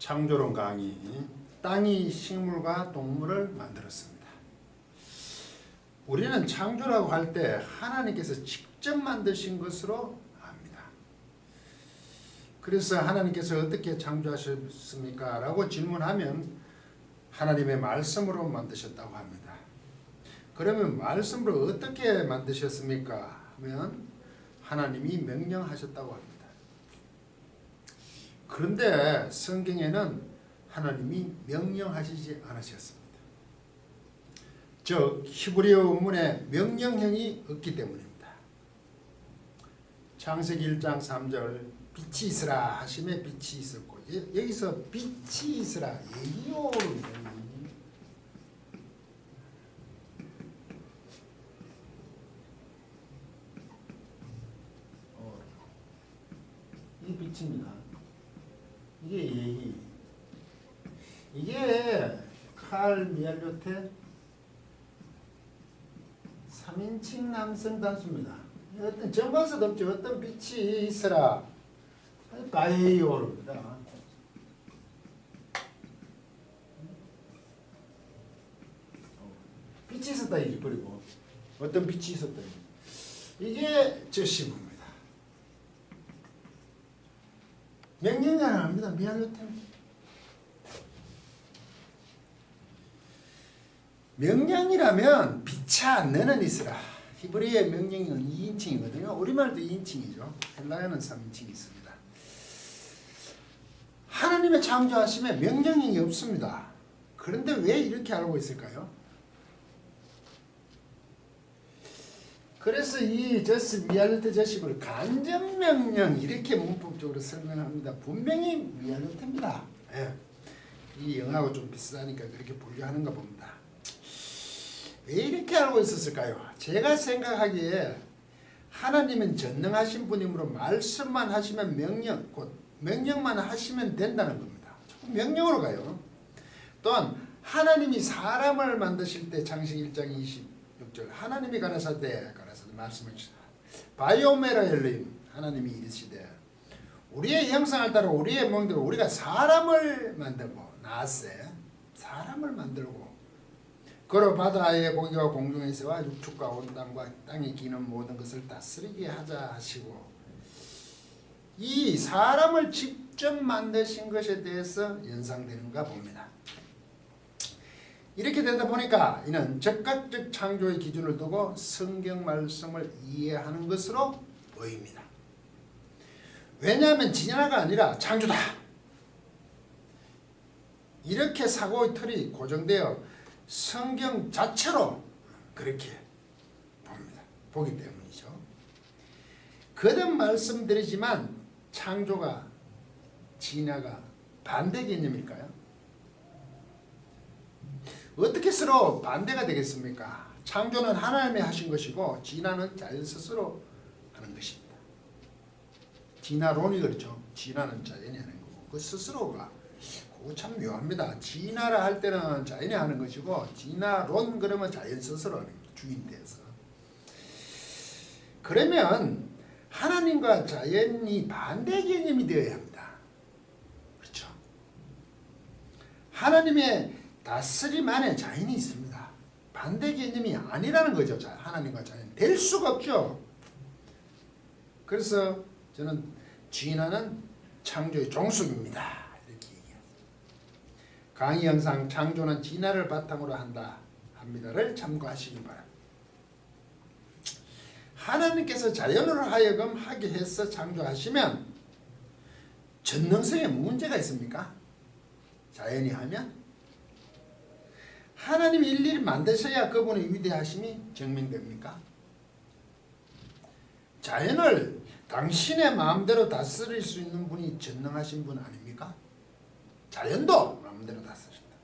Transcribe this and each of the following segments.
창조론 강의. 땅이 식물과 동물을 만들었습니다. 우리는 창조라고 할 때 하나님께서 직접 만드신 것으로 압니다. 그래서 하나님께서 어떻게 창조하셨습니까? 라고 질문하면 하나님의 말씀으로 만드셨다고 합니다. 그러면 말씀으로 어떻게 만드셨습니까? 하면 하나님이 명령하셨다고 합니다. 그런데 성경에는 하나님이 명령하시지 않으셨습니다. 즉 히브리어 원문에 명령형이 없기 때문입니다. 창세기 1장 3절 빛이 있으라 하심에 빛이 있었고, 여기서 빛이 있으라 예요. 이 빛입니다. 이게 예의. 이게 칼 미알료테 3인칭 남성 단수입니다. 어떤 정관사도 없죠. 어떤 빛이 있으라 가에요입니다. 빛이 있었다 이게 버리고 어떤 빛이 있었다 이게 저시입니다. 명령이 안 합니다. 미알료테. 명령이라면 빛아 너는 있으라. 히브리어의 명령은 2인칭이거든요. 우리말도 2인칭이죠. 헬라어는 3인칭이 있습니다. 하나님의 창조하심에 명령이 없습니다. 그런데 왜 이렇게 알고 있을까요? 그래서 이 저스 미알루테 저식을 간접명령 이렇게 문법적으로 설명합니다. 분명히 미알루테입니다. 예. 이 영하고 좀 비슷하니까 그렇게 분류하는가 봅니다. 왜 이렇게 알고 있었을까요? 제가 생각하기에 하나님은 전능하신 분이므로 말씀만 하시면 명령, 곧 명령만 하시면 된다는 겁니다. 자꾸 명령으로 가요. 또한 하나님이 사람을 만드실 때 창세기 1장 26절 하나님이 가라사대 말씀을 주시다. 바이오메라 엘림 하나님이 이르시되 우리의 형상을 따라 우리의 모형대로 우리가 사람을 만들고 나세 사람을 만들고 그로 바다의 고기와 공중에서와 육축과 온 땅과 땅에 기는 모든 것을 다스리게 하자 하시고 이 사람을 직접 만드신 것에 대해서 연상되는가 봅니다. 이렇게 되다 보니까 이는 적각적 창조의 기준을 두고 성경 말씀을 이해하는 것으로 보입니다. 왜냐하면 진화가 아니라 창조다. 이렇게 사고의 틀이 고정되어 성경 자체로 그렇게 보기 때문이죠. 거듭 말씀드리지만 창조가 진화가 반대 개념일까요? 어떻게 서로 반대가 되겠습니까? 창조는 하나님이 하신 것이고 진화는 자연 스스로 하는 것입니다. 진화론이 그렇죠. 진화는 자연이 하는 거고 그 스스로가 그거 참 묘합니다. 진화를 할 때는 자연이 하는 것이고 진화론 그러면 자연 스스로 하는 거죠. 주인 돼서. 그러면 하나님과 자연이 반대 개념이 되어야 합니다. 그렇죠. 하나님의 다스림 안에 자연이 있습니다. 반대 개념이 아니라는 거죠. 하나님과 자연. 될 수가 없죠. 그래서 저는 진화는 창조의 종속입니다. 이렇게 얘기합니다. 강의 영상 창조는 진화를 바탕으로 한다 합니다를 참고하시기 바랍니다. 하나님께서 자연으로 하여금 하게 해서 창조하시면 전능성에 문제가 있습니까? 자연이 하면? 하나님이 일일이 만드셔야 그분의 위대하심이 증명됩니까? 자연을 당신의 마음대로 다스릴 수 있는 분이 전능하신 분 아닙니까? 자연도 마음대로 다스린다.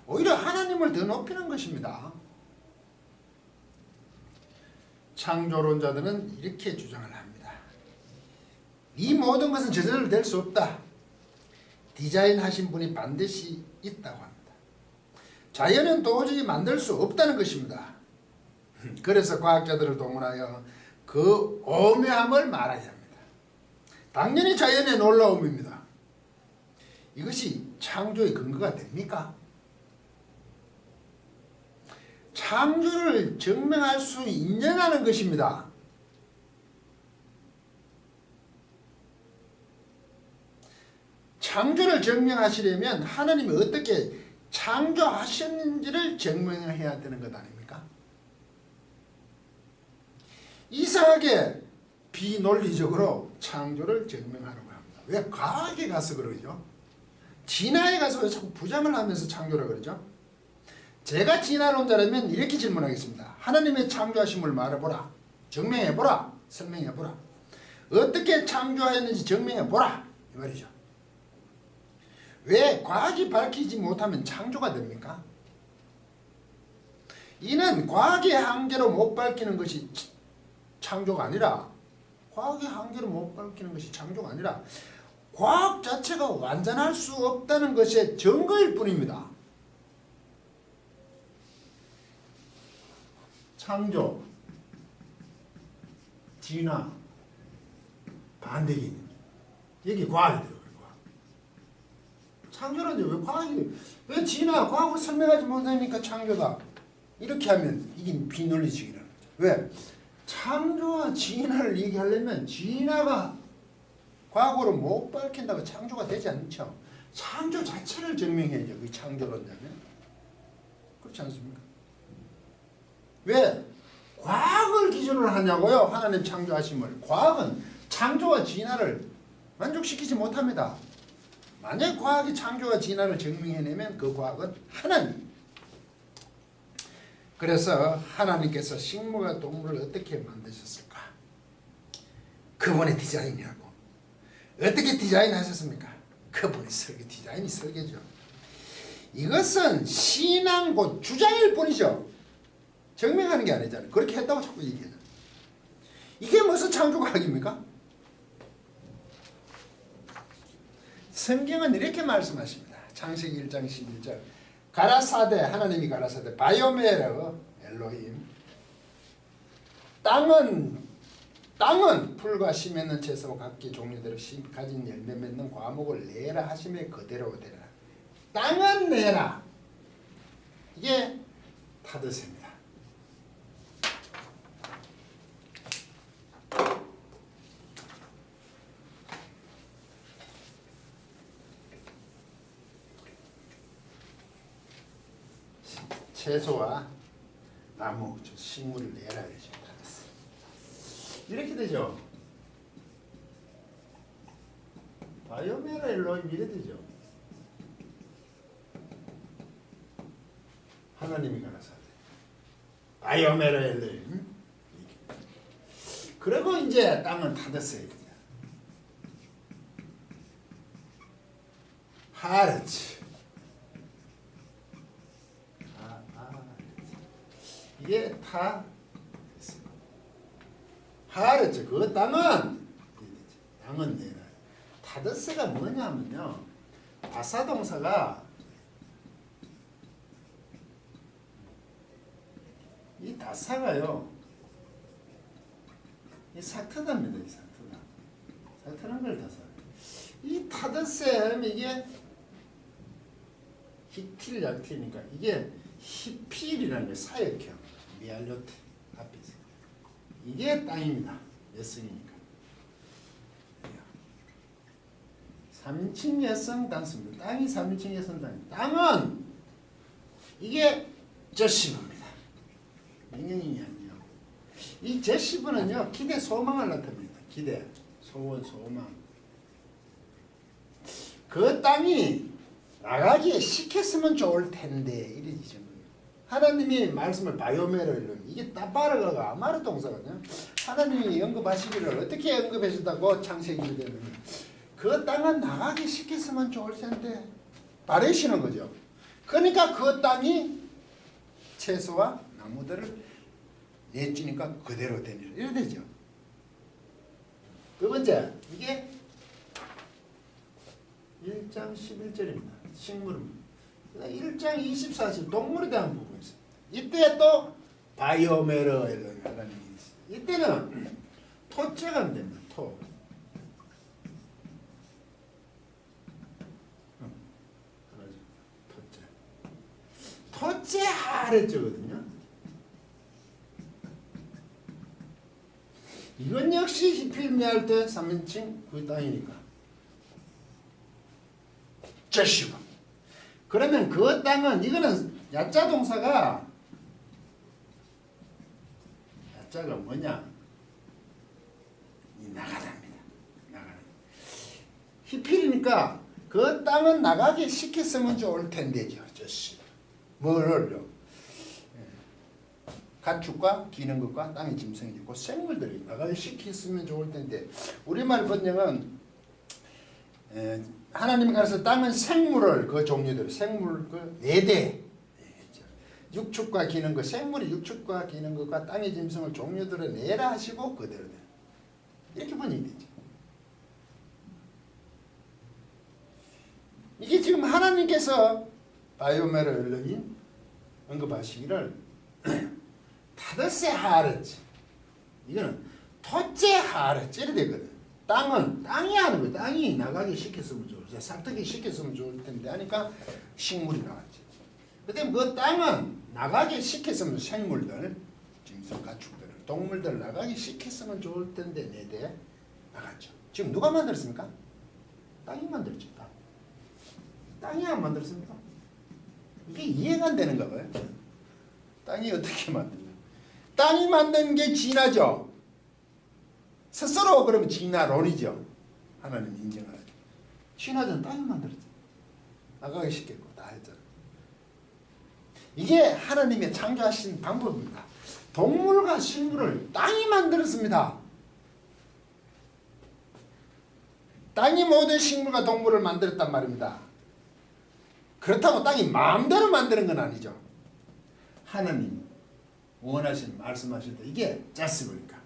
오히려 하나님을 더 높이는 것입니다. 창조론자들은 이렇게 주장을 합니다. 이 모든 것은 저절로 될 수 없다. 디자인하신 분이 반드시 있다고 합니다. 자연은 도저히 만들 수 없다는 것입니다. 그래서 과학자들을 동원하여 그 오묘함을 말하게 합니다. 당연히 자연의 놀라움입니다. 이것이 창조의 근거가 됩니까? 창조를 증명할 수 인정하는 것입니다. 창조를 증명하시려면 하나님이 어떻게 창조하셨는지를 증명해야 되는 것 아닙니까? 이상하게 비논리적으로 창조를 증명하려고 합니다. 왜? 과학에 가서 그러죠. 진화에 가서 왜 자꾸 부정을 하면서 창조라 그러죠. 제가 진화론자라면 이렇게 질문하겠습니다. 하나님의 창조하심을 말해보라. 증명해보라. 설명해보라. 어떻게 창조하였는지 증명해보라. 이 말이죠. 왜 과학이 밝히지 못하면 창조가 됩니까? 이는 과학의 한계로 못 밝히는 것이 창조가 아니라 과학의 한계로 못 밝히는 것이 창조가 아니라 과학 자체가 완전할 수 없다는 것의 증거일 뿐입니다. 창조, 진화, 반대기 여기 과학이 들어가요. 창조는 왜 과학이 왜 진화, 과학으로 설명하지 못하니까 창조다. 이렇게 하면 이게 비논리적이라는 거죠. 왜? 창조와 진화를 얘기하려면 진화가 과거로 못 밝힌다고 창조가 되지 않죠. 창조 자체를 증명해야죠. 그 창조론자면. 그렇지 않습니까? 왜? 과학을 기준으로 하냐고요. 하나님 창조하심을. 과학은 창조와 진화를 만족시키지 못합니다. 만약 과학이 창조와 진화를 증명해내면 그 과학은 하나님. 그래서 하나님께서 식물과 동물을 어떻게 만드셨을까? 그분의 디자인이라고. 어떻게 디자인하셨습니까? 그분의 설계, 디자인이 설계죠. 이것은 신앙 곧 주장일 뿐이죠. 증명하는 게 아니잖아요. 그렇게 했다고 자꾸 얘기하잖아요. 이게 무슨 창조과학입니까? 성경은 이렇게 말씀하십니다. 창세기 1장 11절 가라사대, 하나님이 가라사대 바이오메르 엘로힘 땅은 풀과 씨 맺는 채소와 각기 종류대로 씨 가진 열매 맺는 과목을 내라 하심에 그대로 되라. 땅은 내라. 이게 타드세입니다. 채소와 나무, 식물을 내라 이렇게 이렇게 되죠. 바이오메라 엘로힘 이래 되죠. 하나님이 가라사대 바이오메라 엘로힘. 그리고 이제 땅은 타졌어요. 하르츠. 이게 타 하르츠. 그 땅은 내라. 타드스가 뭐냐면요, 바사동사가 이 다사가요, 이 사트답니다. 이 사트다. 사트는 걸 다사. 이 타드스에 이게 히틸 약티니까 이게 히필이라는 게 사역형 미알료트 앞에서 이게 땅입니다. 여성이니까. 3인칭 여성 단수입니다. 땅이 3인칭 여성 단수. 땅은 이게 저시브입니다. 명령이 아니에요. 이 저시브는요, 기대 소망을 나타냅니다. 기대, 소원, 소망. 그 땅이 나가기에 시켰으면 좋을 텐데 이러지. 하나님이 말씀을 바이오메르 이게 따바르가 아마르 동사거든요. 하나님이 언급하시기를 어떻게 언급해 준다고 창세기를 되면 그 땅은 나가기 시켰으면 좋을 텐데 바르시는 거죠. 그러니까 그 땅이 채소와 나무들을 내주니까 그대로 되니라 이래 되죠. 두 번째, 이게 1장 11절입니다. 식물은 1장 24절 동물에 대한 부분이 있습니다. 이때 또 바이오메르 하나님이 있어요. 이때는 토째가 됩니다. 토. 하랬죠거든요. 이건 역시 히필미할 때 3인칭 그 땅이니까 저시고. 그러면 그 땅은 이거는 야자 동사가 야자가 뭐냐? 이 나가답니다. 나가는. 히필이니까 그 땅은 나가게 시켰으면 좋을 텐데죠. 저시. 뭐를요? 가축과 기는 것과 땅의 짐승이 있고 생물들이 나가게 시켰으면 좋을 텐데 우리말 번역은 하나님이 가서 땅은 생물을 그 종류들 생물 그 4대 육축과 기는 것 생물이 육축과 기는 것과 땅의 짐승을 종류들을 내라 하시고 그대로 이렇게 번역이 되죠. 이게 지금 하나님께서 바이오메르 엘로힘 언급하시기를 타더세 하르지 이거는 토째 하르지 이래 되거든. 땅은 땅이 하는 거예요. 땅이 나가게 시켰으면 좋을 텐데 삭뜨게 시켰으면 좋을 텐데 하니까 식물이 나왔지. 그다음에 그 땅은 나가게 시켰으면 생물들 짐승 가축들 동물들 나가게 시켰으면 좋을 텐데 내대 나갔죠. 지금 누가 만들었습니까? 땅이 만들었죠. 땅이 안 만들었습니까? 이게 이해가 안 되는가 봐요. 땅이 어떻게 만드냐? 땅이 만든 게 진화죠. 스스로 그러면 진화론이죠. 하나님 인정하죠. 진화는 땅이 만들었죠. 나가기 쉽겠고 다 했잖아요. 이게 하나님의 창조하신 방법입니다. 동물과 식물을 땅이 만들었습니다. 땅이 모든 식물과 동물을 만들었단 말입니다. 그렇다고 땅이 마음대로 만드는 건 아니죠. 하나님 원하신 말씀하실 때 이게 자스보니까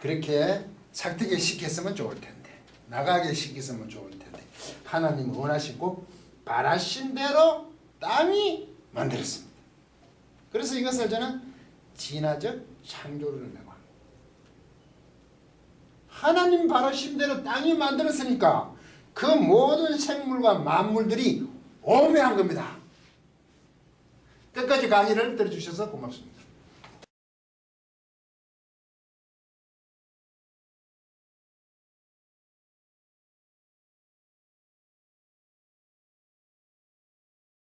그렇게 삭뜨게 시켰으면 좋을 텐데 나가게 시켰으면 좋을 텐데 하나님 원하시고 바라신 대로 땅이 만들었습니다. 그래서 이것을 저는 진화적 창조를 내고 합니다. 하나님 바라신 대로 땅이 만들었으니까 그 모든 생물과 만물들이 오묘한 겁니다. 끝까지 강의를 들어주셔서 고맙습니다.